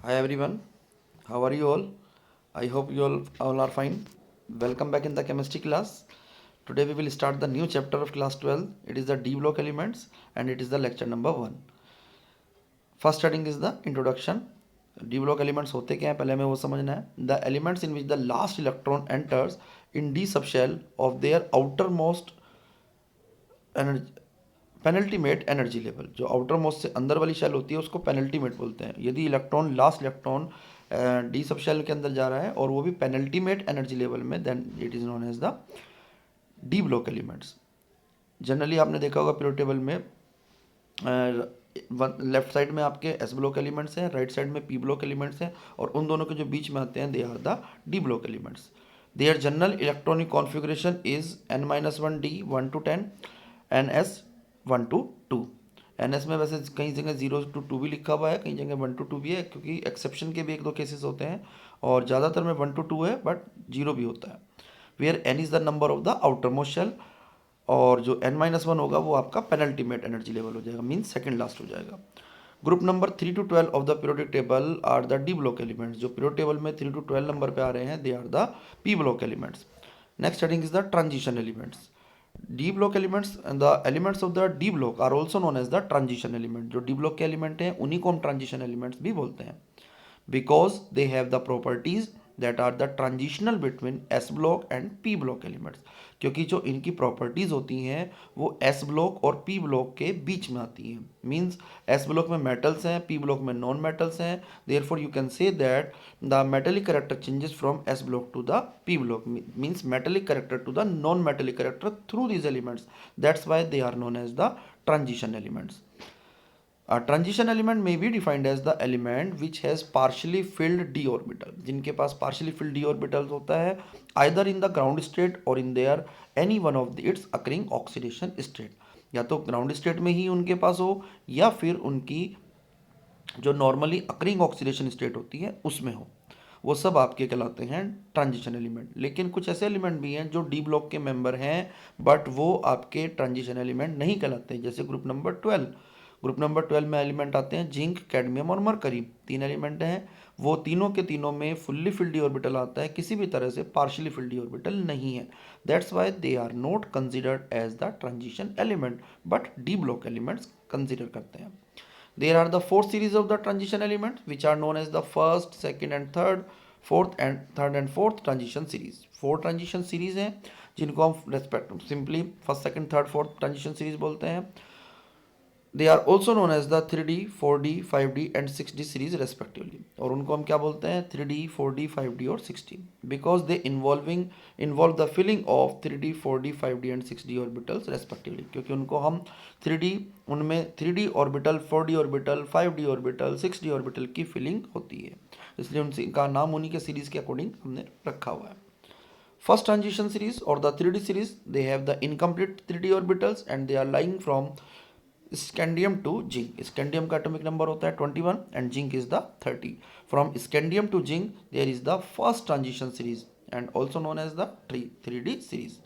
Hi everyone, how are you all? I hope you all are fine. Welcome back in the chemistry class. Today we will start the new chapter of class 12. It is the D block elements and it is the lecture number 1. First heading is the introduction. D block elements होते क्या हैं पहले हमें वो समझना है. The elements in which the last electron enters in D subshell of their outermost energy penultimate energy level. जो outer most से अंदर वाली शेल होती है उसको पेनल्टीमेट बोलते हैं. यदि electron last electron D sub shell के अंदर जा रहा है और वो भी पेनल्टीमेट एनर्जी लेवल में, then it is known as the D block elements. Generally आपने देखा होगा पीरियोडिक टेबल में लेफ्ट साइड में आपके एस ब्लॉक एलिमेंट्स हैं, राइट साइड में पी ब्लॉक एलिमेंट्स हैं, और उन दोनों के जो बीच में आते हैं they are the D block elements. Their general electronic configuration is n-1d 1 to 10 ns 1 to 2. NS में वैसे कई जगह 0 to 2 भी लिखा हुआ है, कई जगह 1 to 2 भी है, क्योंकि एक्सेप्शन के भी एक दो केसेस होते हैं, और ज़्यादातर में 1 to 2 है बट 0 भी होता है. Where n is the number of the outermost shell, और जो n-1 होगा वो आपका पेनल्टीमेट एनर्जी लेवल हो जाएगा, मीन्स सेकंड लास्ट हो जाएगा. Group number 3 to 12 of the periodic table are the D block elements. जो पीरियोडिक टेबल में 3 to 12 नंबर पे आ रहे हैं they are the P block elements. Next heading is the transition elements. D block elements, the elements of the D block are also known as the transition element. जो D block के element हैं उन्हीं को हम transition elements भी बोलते हैं, because they have the properties that are the transitional between S block and P block elements. क्योंकि जो इनकी प्रॉपर्टीज होती हैं वो S ब्लॉक और P ब्लॉक के बीच में आती हैं. मीन्स S ब्लॉक में मेटल्स हैं, P ब्लॉक में नॉन मेटल्स हैं. Therefore you can say that the metallic character changes from S block to the P block, means metallic character to the non metallic character through these elements. That's why they are known as the transition elements. A transition element may be defined as the element which has partially filled d orbital. जिनके पास partially filled d orbitals होता है either in the ground state or in their any one of the its occurring oxidation state. या तो ground state में ही उनके पास हो या फिर उनकी जो नॉर्मली अकरिंग ऑक्सीडेशन स्टेट होती है उसमें हो. वो सब आपके कहलाते हैं ट्रांजिशन एलिमेंट. लेकिन कुछ ऐसे एलिमेंट भी हैं जो डी ब्लॉक के मेंबर हैं बट वो आपके ट्रांजिशन एलिमेंट नहीं कहलाते, जैसे ग्रुप नंबर 12. ग्रुप नंबर 12 में एलिमेंट आते हैं जिंक, कैडमियम और मरकरी. 3 एलिमेंट हैं, वो तीनों के तीनों में फुल्ली फिल्ड ऑर्बिटल आता है, किसी भी तरह से पार्शियली फिल्ड ऑर्बिटल नहीं है. That's why they are not considered as the transition element but D block elements consider करते हैं. There are the four series of the transition elements which are known as the first, second and third, third and fourth transition series. 4 transition series हैं जिनको हम respect simply first, second, third, fourth transition series बोलते हैं. They are also known as the 3D, 4D, 5D and 6D series respectively. और उनको हम क्या बोलते हैं? 3D, 4D, 5D और 6D, because they involve the filling of 3D, 4D, 5D and 6D orbitals respectively. क्योंकि उनको हम 3D, उनमें 3D orbital, 4D orbital, 5D orbital, 6D orbital की फिलिंग होती है, इसलिए उनका नाम उन्हीं के सीरीज के अकॉर्डिंग हमने रखा हुआ है. First transition series or the 3D series, they have the incomplete 3D orbitals and they are lying from scandium to zinc. Scandium का एटॉमिक नंबर होता है 21 and zinc is the 30. From scandium to zinc there is the first transition series and also known as the 3D series.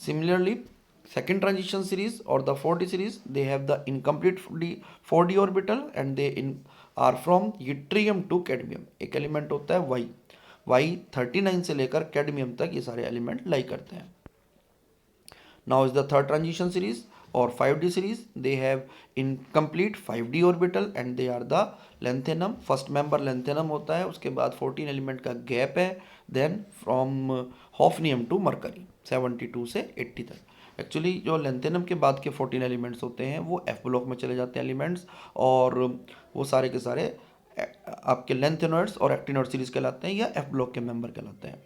Similarly second transition series or the 4D series, they have the incomplete 4D orbital and they are from yttrium to cadmium. एक element होता है Y39 से लेकर cadmium तक ये सारे element लाई करते हैं. Now is the third transition series or 5D series. They have incomplete 5D orbital and they are the lanthanum. First member lanthanum होता है, उसके बाद 14 एलिमेंट का गैप है. Then from hafnium to mercury 72 से 80 तक. एक्चुअली जो लेंथेनम के बाद के 14 एलिमेंट्स होते हैं वो एफ ब्लॉक में चले जाते हैं एलिमेंट्स, और वो सारे के सारे आपके लेंथेनॉइड्स और एक्टिनॉइड सीरीज कहलाते हैं या एफ ब्लॉक के मेंबर कहलाते हैं.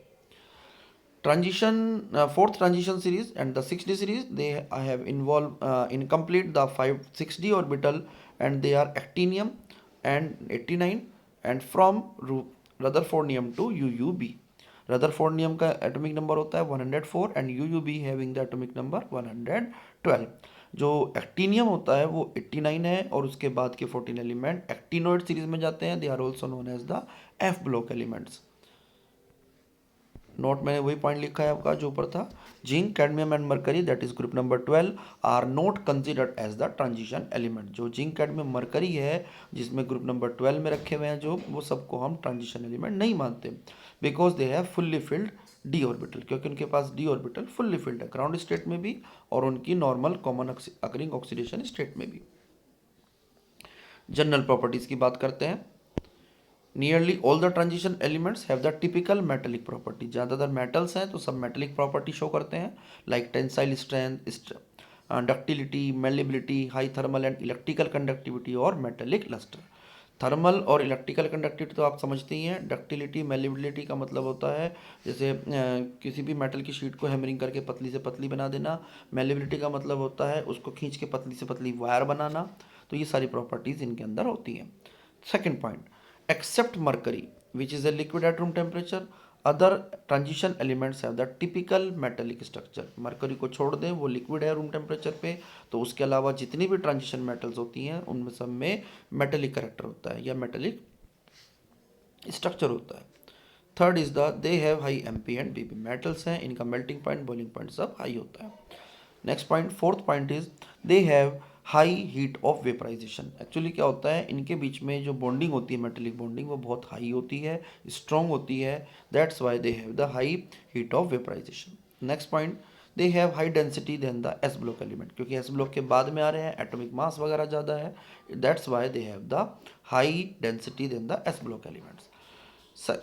Fourth transition series and the 6D series, they have involved incomplete the 6D orbital and they are actinium and 89 and from Rutherfordium to UUB. Rutherfordium का atomic number होता है 104 and UUB having the atomic number 112. जो actinium होता है वो 89 है और उसके बाद के 14 एलिमेंट एक्टिनोइड सीरीज में जाते हैं. They are also known as the F block elements. Note मैंने वही पॉइंट लिखा है आपका जो ऊपर था, zinc, cadmium and mercury that is group number 12 are not considered as the transition element. जो जिंक, कैडमियम, मरकरी है जिसमें ग्रुप नंबर 12 में रखे हुए हैं जो, वो सबको हम ट्रांजिशन एलिमेंट नहीं मानते, because they have fully filled d orbital, क्योंकि उनके पास डी ऑर्बिटल फुल्ली फिल्ड है ग्राउंड स्टेट में भी और उनकी normal common occurring oxidation state में भी। जनरल प्रॉपर्टीज की बात करते हैं। Nearly all the transition elements have the typical metallic property. ज़्यादातर मेटल्स हैं तो सब मेटेलिक प्रॉपर्टी शो करते हैं, like tensile strength, ductility, malleability, high thermal and electrical conductivity और मेटेलिक लस्टर। थर्मल और इलेक्ट्रिकल कंडक्टिविटी तो आप समझते ही हैं। डक्टिलिटी, मेलिबिलिटी का मतलब होता है जैसे किसी भी मेटल की शीट को हैमरिंग करके पतली से पतली बना देना। मेलिबिलिटी का मतलब होता है उसको खींच के पतली से पतली वायर बनाना। तो ये सारी प्रॉपर्टीज़ इनके अंदर होती हैं। Second point, except mercury which is a liquid at room temperature, other transition elements have the typical metallic structure। Mercury को छोड़ दें, वो लिक्विड है रूम टेम्परेचर पे, तो उसके अलावा जितनी भी ट्रांजिशन मेटल्स होती हैं उनमें सब में मेटेलिक करेक्टर होता है या मेटेलिक स्ट्रक्चर होता है। Third is the they have high MP and BP. Metals हैं, इनका मेल्टिंग पॉइंट, बॉइलिंग पॉइंट सब हाई होता है। Next point, fourth point is they have high heat of vaporization. Actually क्या होता है, इनके बीच में जो बॉन्डिंग होती है मेटेलिक बॉन्डिंग वो बहुत हाई होती है, स्ट्रॉन्ग होती है, that's why they have the high heat of vaporization. Next point, they have high density than the S block element, क्योंकि एस ब्लॉक के बाद में आ रहे हैं, एटॉमिक मास वगैरह ज़्यादा है, that's why they have the high density than the S block elements.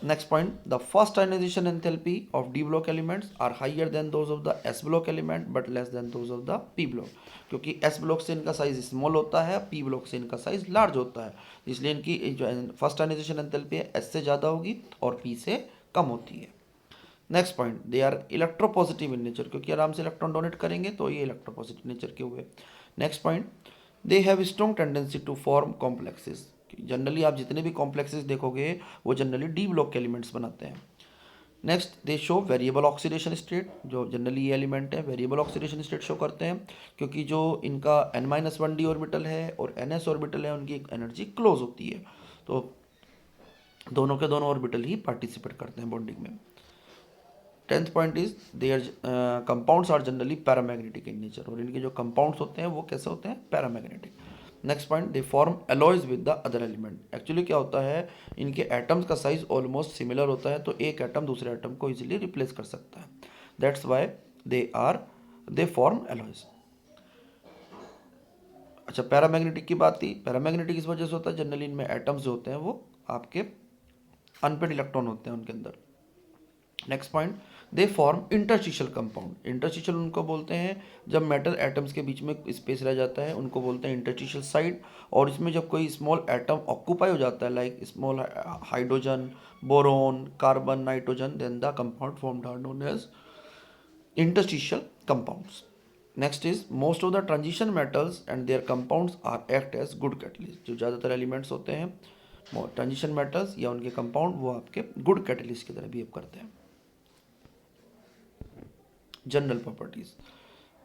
Next point, the first ionization enthalpy of d block elements are higher than those of the s block element but less than those of the p block, क्योंकि s block से इनका size small होता है, p block से इनका size large होता है, इसलिए इनकी जो फर्स्ट आयनाइजेशन एंथैल्पी है s से ज़्यादा होगी और p से कम होती है। Next point, they are electropositive in nature, क्योंकि आराम से इलेक्ट्रॉन डोनेट करेंगे तो ये इलेक्ट्रोपॉजिटिव नेचर के हुए। Next point, they have strong tendency to form complexes. Generally आप जितने भी कॉम्प्लेक्सेस देखोगे वो जनरली डी ब्लॉक के एलिमेंट्स बनाते हैं। Next, they show variable oxidation state, जो जनरली ये एलिमेंट है वेरिएबल ऑक्सीडेशन स्टेट शो करते हैं, क्योंकि जो इनका n-1d ऑर्बिटल है और ns ऑर्बिटल है उनकी एनर्जी क्लोज होती है, तो दोनों के दोनों ऑर्बिटल ही पार्टिसिपेट करते हैं बॉन्डिंग में। Tenth point is their compounds are generally paramagnetic in nature, और इनके जो कंपाउंड्स होते हैं वो कैसे होते हैं, paramagnetic. Next point, they form alloys with the other element. Actually क्या होता है, इनके एटम्स का साइज ऑलमोस्ट सिमिलर होता है, तो एक एटम दूसरे एटम को इजीली रिप्लेस कर सकता है, that's why they form alloys. अच्छा, पैरामैग्नेटिक की बात थी, पैरामैग्नेटिक इस वजह से होता है जनरली इनमें एटम्स जो होते हैं वो आपके अनपेड इलेक्ट्रॉन होते हैं उनके अंदर। Next point, they form interstitial compound. Interstitial उनको बोलते हैं जब मेटल एटम्स के बीच में स्पेस रह जाता है, उनको बोलते हैं इंटरस्टिशियल साइड, और इसमें जब कोई स्मॉल एटम ऑक्यूपाई हो जाता है like small hydrogen, boron, carbon, nitrogen, then the compound formed are known as interstitial compounds. Next is most of the transition metals and their compounds are act as good catalyst. जो ज़्यादातर elements होते हैं transition metals या उनके compound वो आपके good catalyst की तरह बिहेव करते हैं। General properties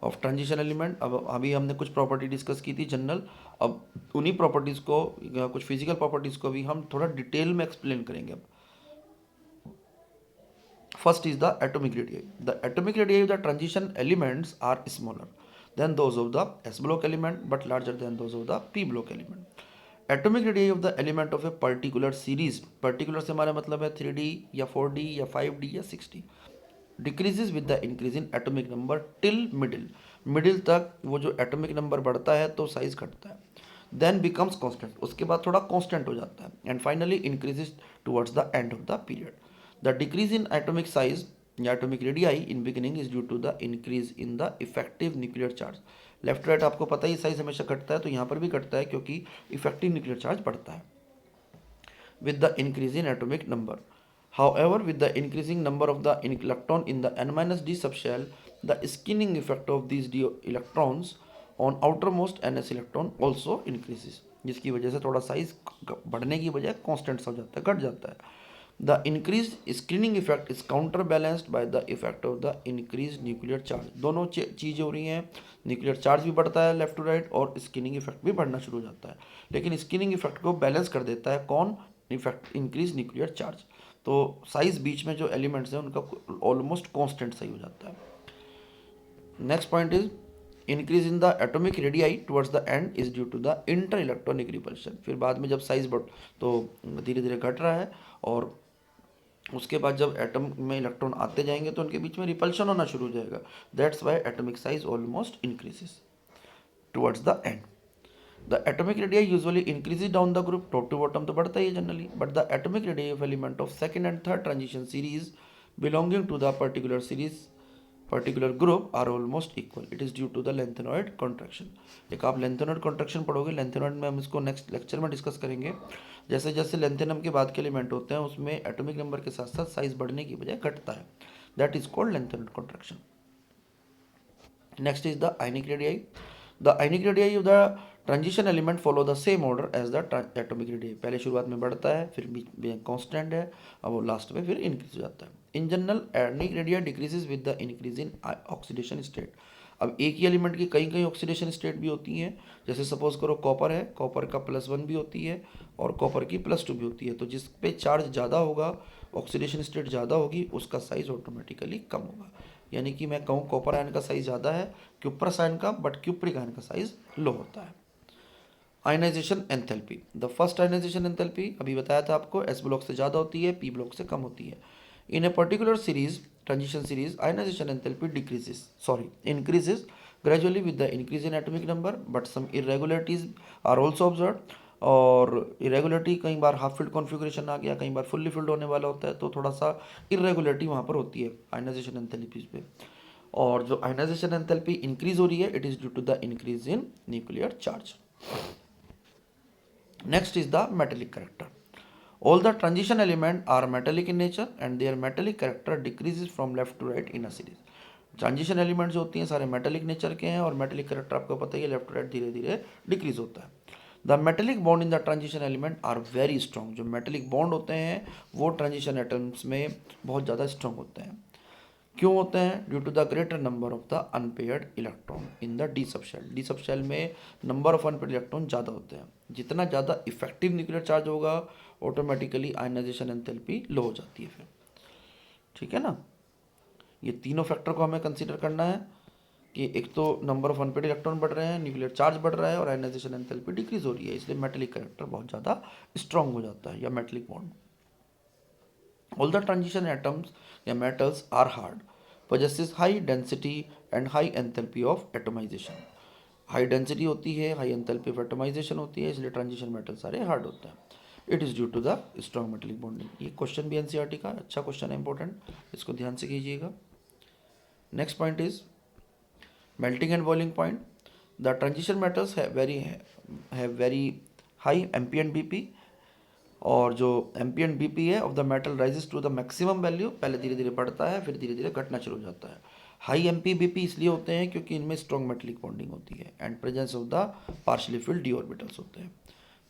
of transition element, अब अभी हमने कुछ प्रॉपर्टी डिस्कस की थी जनरल, अब उन्हीं प्रॉपर्टीज को कुछ फिजिकल प्रॉपर्टीज को भी हम थोड़ा डिटेल में एक्सप्लेन करेंगे। अब first is the atomic radii. The atomic radii of the transition elements are smaller than those of the S block element but larger than those of the P block element. Atomic radii of the element of a particular series, particular से हमारा मतलब है 3D या 4D या 5D या 6D, decreases with the increase in atomic number till middle तक वो जो एटॉमिक नंबर बढ़ता है तो साइज घटता है, देन बिकम्स कांस्टेंट, उसके बाद थोड़ा कांस्टेंट हो जाता है, and finally increases towards the end of the period. The decrease in atomic size या atomic radii in beginning is due to the increase in the effective nuclear charge. Left right आपको पता ही size हमेशा घटता है, तो यहाँ पर भी घटता है क्योंकि इफेक्टिव न्यूक्लियर चार्ज बढ़ता है with the increase in atomic number. However, with the increasing number of the electron in the n-d subshell, the skinning effect of these d electrons on outermost ns electron also increases, जिसकी वजह से थोड़ा size बढ़ने की बजाय constant सा हो जाता है, घट जाता है। The increase screening effect is counter balanced by the effect of the increase nuclear charge. दोनों चीज़ें हो रही हैं, न्यूक्लियर चार्ज भी बढ़ता है लेफ्ट टू राइट और स्क्रीनिंग इफेक्ट भी बढ़ना शुरू हो जाता है, लेकिन स्क्रीनिंग इफेक्ट को बैलेंस कर देता है कौन, इफेक्ट इंक्रीज न्यूक्लियर चार्ज। तो साइज बीच में जो एलिमेंट्स हैं उनका ऑलमोस्ट कांस्टेंट सही हो जाता है. Next point is increase in the atomic radii towards the end is due to the inter electronic repulsion. फिर बाद में जब साइज बढ़ तो धीरे धीरे घट रहा है, और उसके बाद जब एटम में इलेक्ट्रॉन आते जाएंगे तो उनके बीच में रिपल्शन होना शुरू हो जाएगा. That's why atomic size almost increases towards the end. The atomic radii usually increases down the group. Top to bottom तो बढ़ता ही है जनरली, but the atomic radii of element of second and third transition series belonging to the particular group are almost equal. It is due to the lanthanoid contraction. एक आप lanthanoid contraction पढ़ोगे, lanthanoid में हम इसको नेक्स्ट लेक्चर में discuss करेंगे. जैसे जैसे लेंथेनम के बाद के एलिमेंट होते हैं उसमें एटॉमिक नंबर के साथ साथ साइज बढ़ने की बजाय घटता है. That is called lanthanoid contraction. Next is the ionic radii. The ionic radii of the transition element follow the same order as the atomic radii. पहले शुरुआत में बढ़ता है, फिर बीच में कांस्टेंट है, अब वो लास्ट में फिर इंक्रीज हो जाता है. In general ionic radii decreases with the increase in oxidation state. अब एक ही एलिमेंट की कई कई ऑक्सीडेशन स्टेट भी होती हैं. जैसे सपोज करो कॉपर है, कॉपर का +1 भी होती है और कॉपर की +2 भी होती है. तो जिस पे चार्ज ज़्यादा होगा, ऑक्सीडेशन स्टेट ज़्यादा होगी, उसका साइज ऑटोमेटिकली कम होगा. यानी कि मैं कहूँ कॉपर आयन का साइज ज़्यादा है क्यूप्रस आयन का, बट क्यूप्रिक आयन का साइज लो होता है. Ionization enthalpy. The first ionization enthalpy अभी बताया था आपको, एस ब्लॉक से ज़्यादा होती है, पी ब्लॉक से कम होती है. In a particular series, transition series, ionization enthalpy increases gradually with the increase in atomic number, but some irregularities are also observed. और इरेगुलरिटी कई बार हाफ फिल्ड कॉन्फ़िगरेशन आ गया, कई बार फुल्ली फिल्ड होने वाला होता है, तो थोड़ा सा इरेगुलरिटी वहाँ पर होती है आयनाइजेशन एंथैल्पीज पे. और जो आयनाइजेशन एंथैल्पी इंक्रीज हो रही है, it is due to the increase in nuclear charge. Next is the metallic character. All the transition elements are metallic in nature and their metallic character decreases from left to right in a series. Transition elements होती हैं सारे metallic nature के हैं, और metallic character आपको पता ही है left to right धीरे धीरे डिक्रीज होता है. The metallic bond in the transition element are very strong. जो मेटेलिक बॉन्ड होते हैं वो ट्रांजिशन एटम्स में बहुत ज़्यादा स्ट्रॉन्ग होते हैं. क्यों होते हैं? Due to the greater number of the unpaired electron in the d sub shell. D sub shell में नंबर ऑफ अनपेयर्ड इलेक्ट्रॉन ज़्यादा होते हैं. जितना ज़्यादा इफेक्टिव न्यूक्लियर चार्ज होगा, ऑटोमेटिकली आयनाइजेशन एंथैल्पी लो हो जाती है फिर. ठीक है ना. ये तीनों फैक्टर को हमें कंसीडर करना है कि एक तो नंबर ऑफ अनपेयर्ड इलेक्ट्रॉन बढ़ रहे हैं, न्यूक्लियर चार्ज बढ़ रहा है, और आयनाइजेशन एंथैल्पी डिक्रीज हो रही है. इसलिए मेटेलिक कैरेक्टर बहुत ज़्यादा स्ट्रॉन्ग हो जाता है, या metallic bond. All the transition atoms या metals are hard, possesses high density and high enthalpy of atomization. High density होती है, हाई एंथैल्पी ऑफ एटमाइजेशन होती है, इसलिए ट्रांजिशन मेटल सारे हार्ड होते हैं. It is due to the strong metallic bonding. ये क्वेश्चन भी एनसीईआरटी का अच्छा क्वेश्चन है, इंपॉर्टेंट, इसको ध्यान से कीजिएगा. Next point is melting and boiling point. The transition metals have very high MP BP. और जो एम्पी एंड बीपी है of the metal rises to the maximum value. पहले धीरे धीरे बढ़ता है, फिर धीरे धीरे घटना शुरू हो जाता है. हाई एम्पी बीपी इसलिए होते हैं क्योंकि इनमें स्ट्रॉन्ग मेटेलिक बॉन्डिंग होती है and presence of the partially filled d orbitals होते हैं.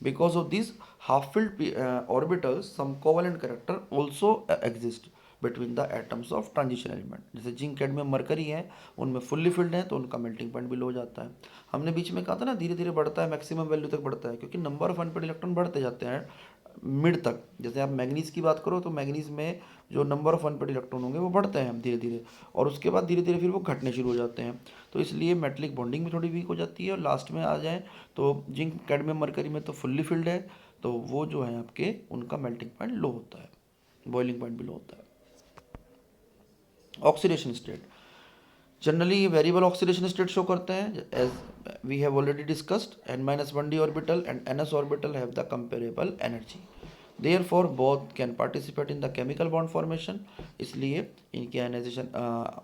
Because of this half filled orbitals some covalent character also exist between the atoms of transition element. जैसे जिंक कैडमियम मरकरी है, उनमें fully filled है तो उनका मेल्टिंग पॉइंट भी लो हो जाता है. हमने बीच में कहा था ना धीरे धीरे बढ़ता है, मैक्सिमम वैल्यू तक बढ़ता है, क्योंकि नंबर ऑफ अनपेयर्ड इलेक्ट्रॉन बढ़ते जाते हैं मिड तक. जैसे आप मैग्नीज की बात करो तो मैग्नीज में जो नंबर ऑफ अनपेयर्ड इलेक्ट्रॉन होंगे वो बढ़ते हैं धीरे धीरे, और उसके बाद धीरे धीरे फिर वो घटने शुरू हो जाते हैं. तो इसलिए मेटेलिक बॉन्डिंग भी थोड़ी वीक हो जाती है. और लास्ट में आ जाए तो जिंक कैडमियम मरकरी में तो फुल्ली फिल्ड है, तो वो जो है आपके उनका मेल्टिंग पॉइंट लो होता है, बॉइलिंग पॉइंट भी लो होता है. Oxidation state generally variable oxidation state show करते हैं, as we have already discussed. n-1d orbital and ns orbital have the comparable energy, therefore both can participate in the chemical bond formation. इसलिए इनकी ionization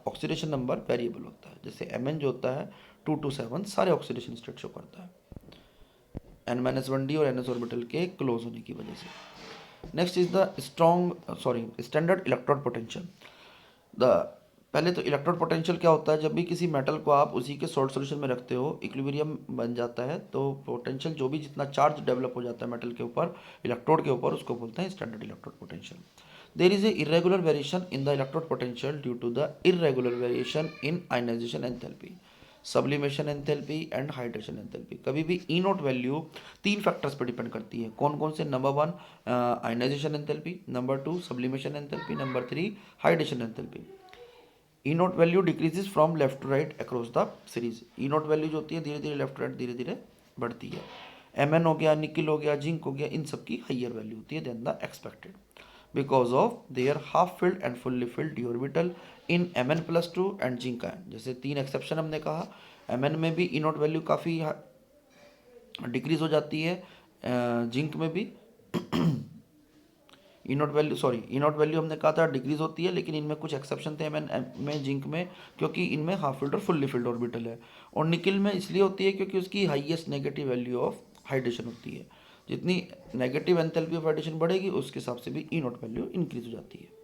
oxidation number variable होता है. जैसे Mn जो होता है 2 to 7 सारे ऑक्सीडेशन स्टेट शो करता है n-1d और ns ऑर्बिटल के क्लोज होने की वजह से. Next is the standard electrode potential. पहले तो इलेक्ट्रोड पोटेंशियल क्या होता है? जब भी किसी मेटल को आप उसी के सॉल्ट सॉल्यूशन में रखते हो, इक्विलिब्रियम बन जाता है, तो पोटेंशियल जो भी जितना चार्ज डेवलप हो जाता है मेटल के ऊपर, इलेक्ट्रोड के ऊपर, उसको बोलते हैं standard electrode potential. There is a irregular variation in the electrode potential due to the irregular variation in ionization enthalpy. Sublimation enthalpy and hydration enthalpy. कभी भी ई नोट वैल्यू 3 फैक्टर्स पर डिपेंड करती है। कौन कौन से? Number 1 ionization enthalpy, number 2 sublimation enthalpy, number 3 hydration enthalpy. E naught value decreases from left to right across the series. E naught value जो होती है धीरे धीरे लेफ्ट टू राइट धीरे धीरे बढ़ती है। एम एन हो गया, निकिल हो गया, जिंक हो गया, इन सब की हाइयर वैल्यू होती है than the expected because of their half filled and fully filled d orbital in M N plus two and zinc ion. जैसे 3 एक्सेप्शन हमने कहा, एम एन में भी ई नोट वैल्यू काफ़ी डिक्रीज हो जाती है, जिंक में भी ई नॉट वैल्यू हमने कहा था डिक्रीज होती है, लेकिन इनमें कुछ एक्सेप्शन थे में जिंक में, क्योंकि इनमें हाफ फिल्ड और फुल्ली फिल्ड ऑर्बिटल है। और निकिल में इसलिए होती है क्योंकि उसकी highest negative value of hydration होती है। जितनी नेगेटिव एंथैल्पी ऑफ हाइड्रेशन बढ़ेगी उसके हिसाब से भी ई नॉट वैल्यू इंक्रीज हो जाती है।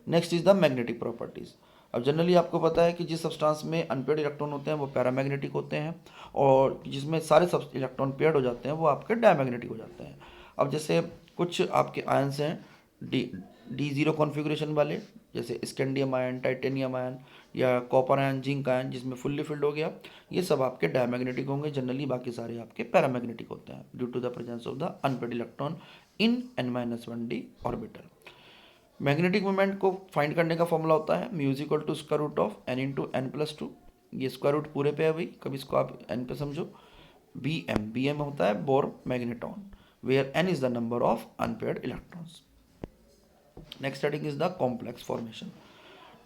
Next is the magnetic properties. अब जनरली आपको पता है कि जिस सब्सटेंस में अनपेयर्ड इलेक्ट्रॉन होते हैं वो पैरामैग्नेटिक होते हैं, और जिसमें सारे सब इलेक्ट्रॉन पेयर्ड हो जाते हैं वो आपके डायमैग्नेटिक हो जाते हैं। अब जैसे कुछ आपके आयंस हैं डी जीरो कॉन्फ़िगरेशन वाले, जैसे स्कैंडियम आयन, टाइटेनियम आयन या कॉपर आयन, जिंक आयन जिसमें फुल्ली फिल्ड हो गया, ये सब आपके डायमैग्नेटिक होंगे जनरली। बाकी सारे आपके पैरामैग्नेटिक होते हैं due to the presence of the unpaired electron in n-1d orbital. Magnetic moment को फाइंड करने का फॉर्मूला होता है mu equal to square root of n into N plus two. ये स्क्वायर रूट पूरे पे है भाई, कभी इसको आप n पे समझो। बी एम होता है Bohr magneton, where n is the number of unpaired electrons. Next heading is the complex formation.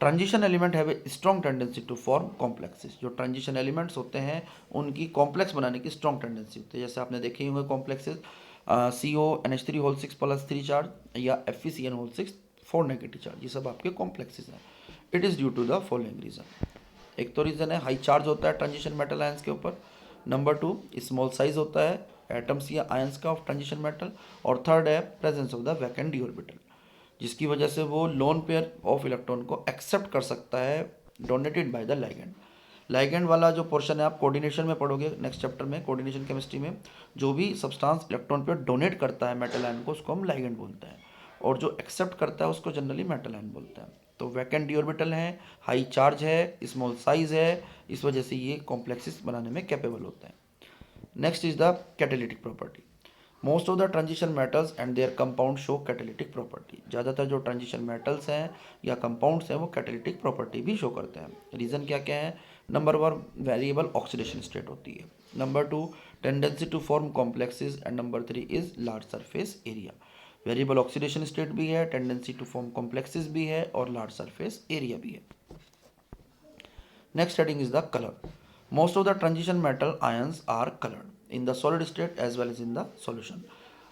Transition element have a strong tendency to form complexes. जो ट्रांजिशन एलिमेंट्स होते हैं उनकी कॉम्प्लेक्स बनाने की स्ट्रॉन्ग टेंडेंसी होती है। जैसे आपने देखे ही होंगे complexes CO NH3 plus 3 charge या FeCN6 4 नेगेटिव चार्ज, ये सब आपके कॉम्प्लेक्सेस हैं। It is due to the following reason. एक तो रीज़न है हाई चार्ज होता है ट्रांजिशन मेटल आयंस के ऊपर, नंबर 2 स्मॉल साइज होता है एटम्स या आयंस का ऑफ ट्रांजिशन मेटल, और थर्ड है presence of the vacant D orbital, जिसकी वजह से वो लोन पेयर ऑफ इलेक्ट्रॉन को एक्सेप्ट कर सकता है donated by the ligand. Ligand वाला जो पोर्शन है आप कोऑर्डिनेशन में पढ़ोगे नेक्स्ट चैप्टर में, कोऑर्डिनेशन केमिस्ट्री में। जो भी सब्सटेंस इलेक्ट्रॉन पेयर डोनेट करता है मेटल आयन को उसको हम लाइगेंड बोलते हैं, और जो एक्सेप्ट करता है उसको जनरली मेटल आयन बोलते हैं। तो वैकेंट डी ऑर्बिटल है, हाई चार्ज है, स्मॉल साइज है, इस वजह से ये कॉम्प्लेक्सेस बनाने में कैपेबल होते हैं। Next is the catalytic property. Most of the transition metals and there compound show catalytic property. ज़्यादातर जो ट्रांजिशन मेटल्स हैं या कंपाउंड्स हैं वो कैटालिटिक प्रॉपर्टी भी शो करते हैं। रीज़न क्या क्या है? नंबर 1 वेरिएबल ऑक्सीडेशन स्टेट होती है, number 2 tendency to form complexes, and number 3 is large surface area. Variable oxidation state भी है, टेंडेंसी टू फॉर्म कॉम्प्लेक्सेस भी है, और लार्ज सरफेस एरिया भी है। Next heading is the colour. Most of the transition metal ions are coloured in the solid state as well as in the solution.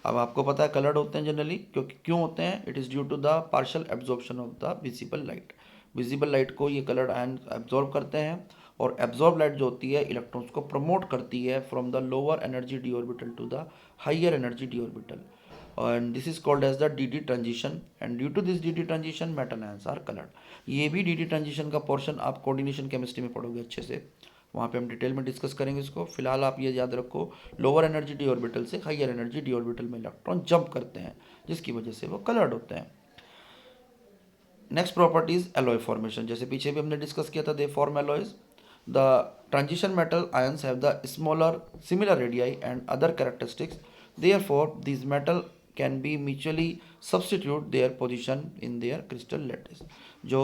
अब आपको पता है कलर्ड होते हैं जनरली, क्योंकि क्यों होते हैं? It is due to the partial absorption of the visible light. Visible light को ये कलर्ड आयन एब्जॉर्ब करते हैं, और एब्जॉर्ब लाइट जो होती है इलेक्ट्रॉन्स को प्रमोट करती है from the lower energy d orbital to the higher energy d orbital, and this is called as the dd transition, and due to this dd transition metal ions are colored। ये भी dd transition का portion आप coordination chemistry में पढ़ोगे अच्छे से, वहाँ पे हम डिटेल में डिस्कस करेंगे इसको। फिलहाल आप ये याद रखो लोअर एनर्जी डी ऑर्बिटल से हाइयर एनर्जी डी ऑर्बिटल में इलेक्ट्रॉन जंप करते हैं, जिसकी वजह से वो कलर्ड होते हैं। Next properties alloy formation. जैसे पीछे भी हमने डिस्कस किया था, they form alloys. The transition metal ions have the smaller similar radii and other characteristics, therefore these metal can be mutually substitute their position in their crystal lattice। जो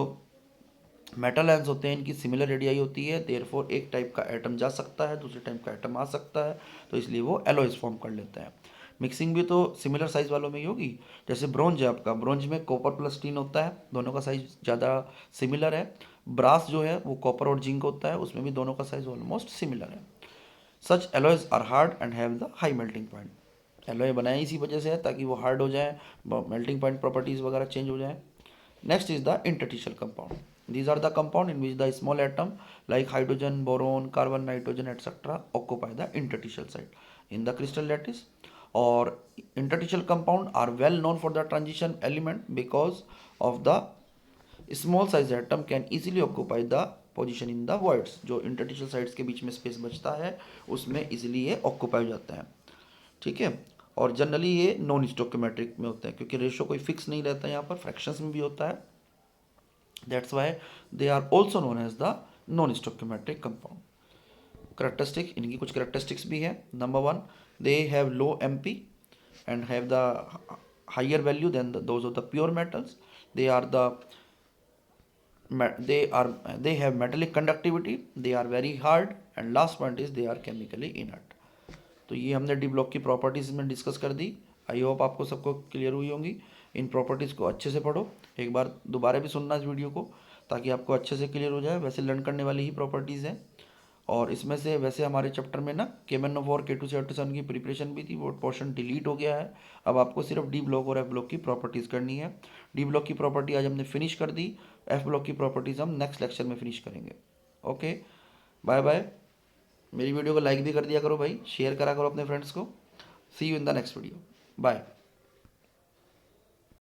metal ions होते हैं इनकी similar radii होती है, therefore एक type का atom जा सकता है दूसरे टाइप का एटम आ सकता है, तो इसलिए वो एलॉयज फॉर्म कर लेते हैं। मिक्सिंग भी तो सिमिलर साइज वालों में ही होगी। जैसे ब्रोंज है आपका, ब्रोंज में कॉपर प्लस टिन होता है, दोनों का साइज ज़्यादा सिमिलर है। ब्रास जो है वो कॉपर और जिंक होता है, उसमें भी दोनों का साइज ऑलमोस्ट सिमिलर है। Such alloys are hard and have the high melting point. Alloy बनाए इसी वजह से है ताकि वो हार्ड हो जाए, मेल्टिंग पॉइंट प्रॉपर्टीज़ वगैरह चेंज हो जाए। Next is the interstitial compound. These are the compound in which the small atom like hydrogen, boron, carbon, nitrogen, etc. occupy the interstitial site in the crystal lattice. Or interstitial compound are well known for the transition element because of the small size atom can easily occupy the position in the voids। जो interstitial sites के बीच में space बचता है उसमें easily ये occupy हो जाता है, ठीक है। और जनरली ये नॉन स्टोकियोमेट्रिक में होते हैं क्योंकि रेशो कोई फिक्स नहीं रहता है, यहाँ पर फ्रैक्शंस में भी होता है। That's why they are also known as the non-stoichiometric compound। Characteristic, इनकी कुछ करेक्टरिस्टिक्स भी है। Number 1, they have low MP and have the higher value than those of the pure metals. They are the they have metallic conductivity, they are very hard, and last point is they are chemically inert। तो ये हमने D block की properties में discuss कर दी। I hope आपको सबको clear हुई होंगी। इन प्रॉपर्टीज़ को अच्छे से पढ़ो, एक बार दोबारा भी सुनना इस वीडियो को, ताकि आपको अच्छे से क्लियर हो जाए। वैसे लर्न करने वाली ही प्रॉपर्टीज़ हैं, और इसमें से वैसे हमारे चैप्टर में ना KMnO4 K2CR7 की प्रिपरेशन भी थी, वो पोर्शन डिलीट हो गया है। अब आपको सिर्फ डी ब्लॉक और एफ ब्लॉक की प्रॉपर्टीज़ करनी है। डी ब्लॉक की प्रॉपर्टी आज हमने फिनिश कर दी, एफ ब्लॉक की प्रॉपर्टीज़ हम नेक्स्ट लेक्चर में फिनिश करेंगे। Okay, bye bye. मेरी वीडियो को लाइक भी कर दिया करो भाई, शेयर करा करो अपने फ्रेंड्स को। See you in the next video, bye.